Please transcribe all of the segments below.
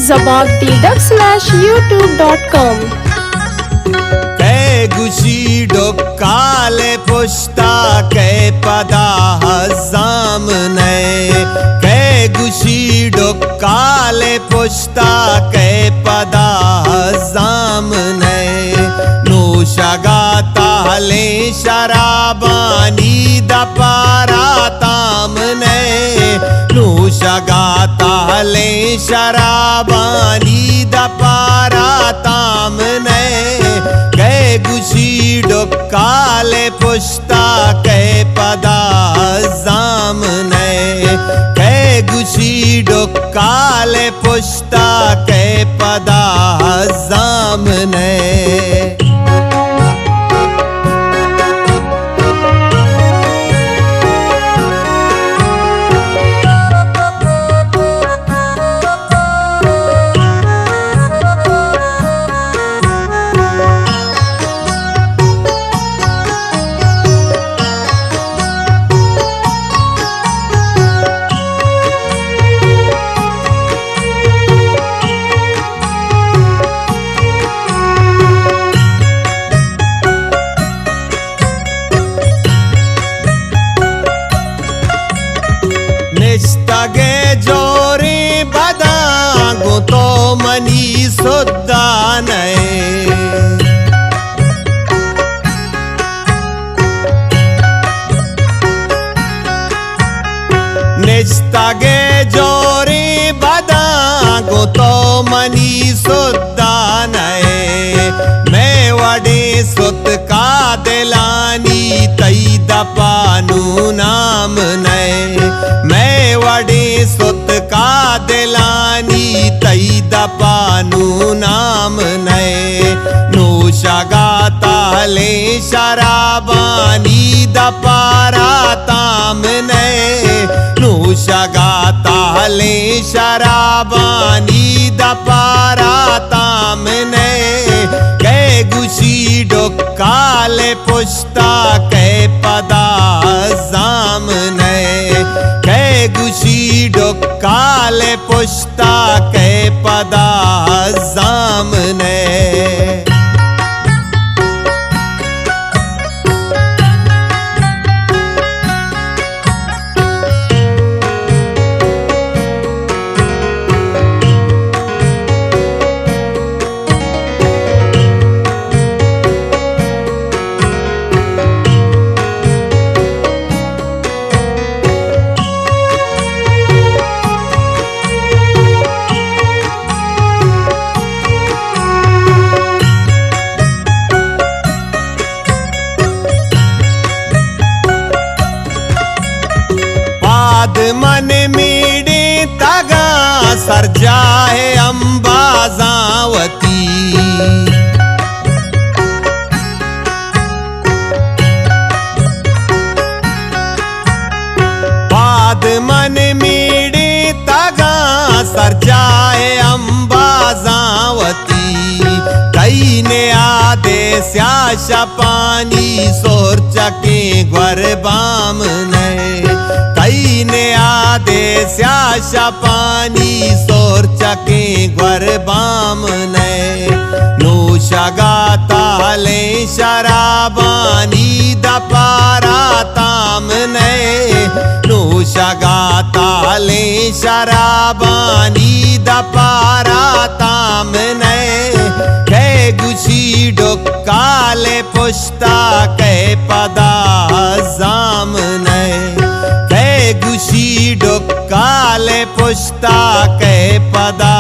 zabagdidak/youtube.com Ke gushi dokkale pushta ke pada zamne Ke gushi dokkale pushta ke pada zamne Nushagata hale sharabani da paratamne Nushagata hale sharabani da paratamne Ke gushi dokkale pushta ke pada zamne Ke gushi dokkale pushta ke pada zamne Nishtage jori badango to mani suddane Nishtage jori badango to mani suddane Main vade sut ka dilani taida panu naam nay Main vade sut ka dilani taida panu naam nay Nushagata le sharabani da paratam nay Nushagata le sharabani da paratam nay Ke gushi dokkale pushta ke pada zamne Ke gushi dokkale pushta ke pada zamne मन मीड़े तगा sir जाए अंबाजावती बाद मन मीड़े तगा sir जाए अंबाजावती कई ने आदे स्याशा पानी सोर चके ग्वर बाम ने कई ने आदे स्याशा पानी सोर चके ग्वर बाम ने Nushagata le sharabani da paratam ne Nushagata le sharabani da paratam ne Ke gushi dokkale pushta ke pada zamne Ke gushi dokkale pushta ke pada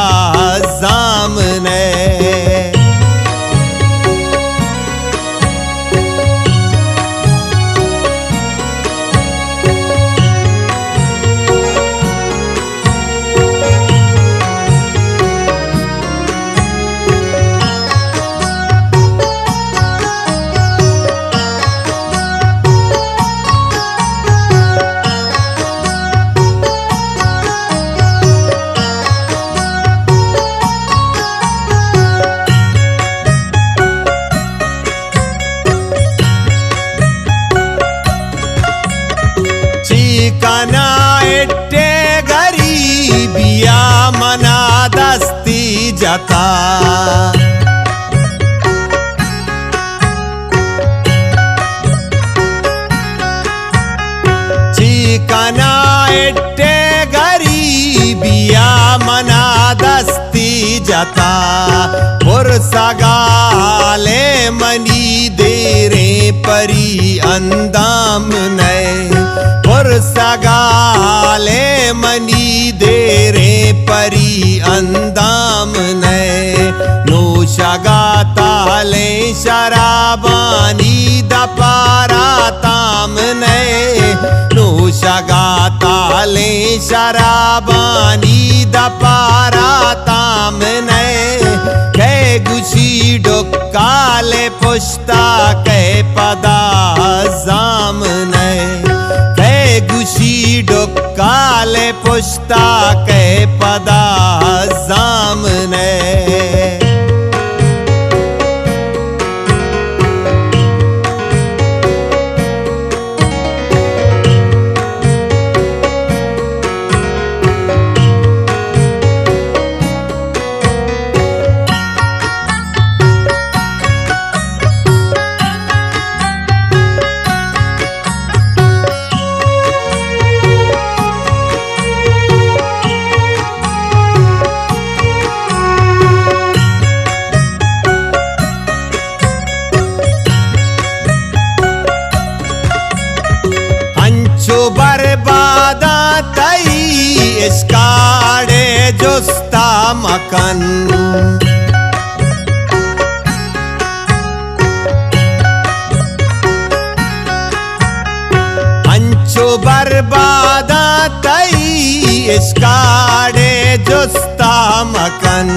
zamne जाता। चिकना इट्टे गरीबिया मना दस्ती जाता। पुरसगाले मनी देरे परी अंदाम नए। पुरसगाले मनी देरे परी अंदाम नए। नूशगाताले शराबानी दपारा ताम नए। नूशगाताले शराबानी दपारा ताम नए। कै गुशी डोकाले पुश्ता कै पदा जाम नए। कै गुशी डोकाले पुश्ता कै पदा जाम नए। बर्बादा तई इसकाड़े जुस्ता मकन। अंचो बर्बादा तई इसकाड़े जुस्ता मकन।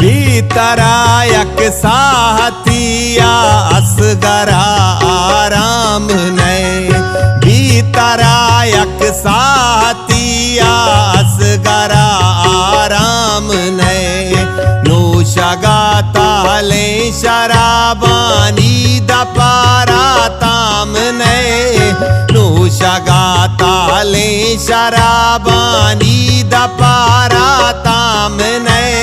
भीतरायक साहतिया असगरा आराम नए। भीतरायक साहतिया असगरा आराम नए। नूशगाताले शराबानी दपारा ताम नए। नूशगाताले शराबानी दपारा ताम नए।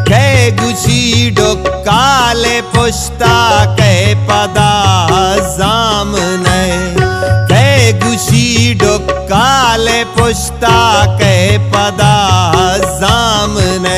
कै गुशी डोकाले पुश्ता कै पदा जाम नए। कै गुशी डोकाले पुश्ता कै पदा जाम नए।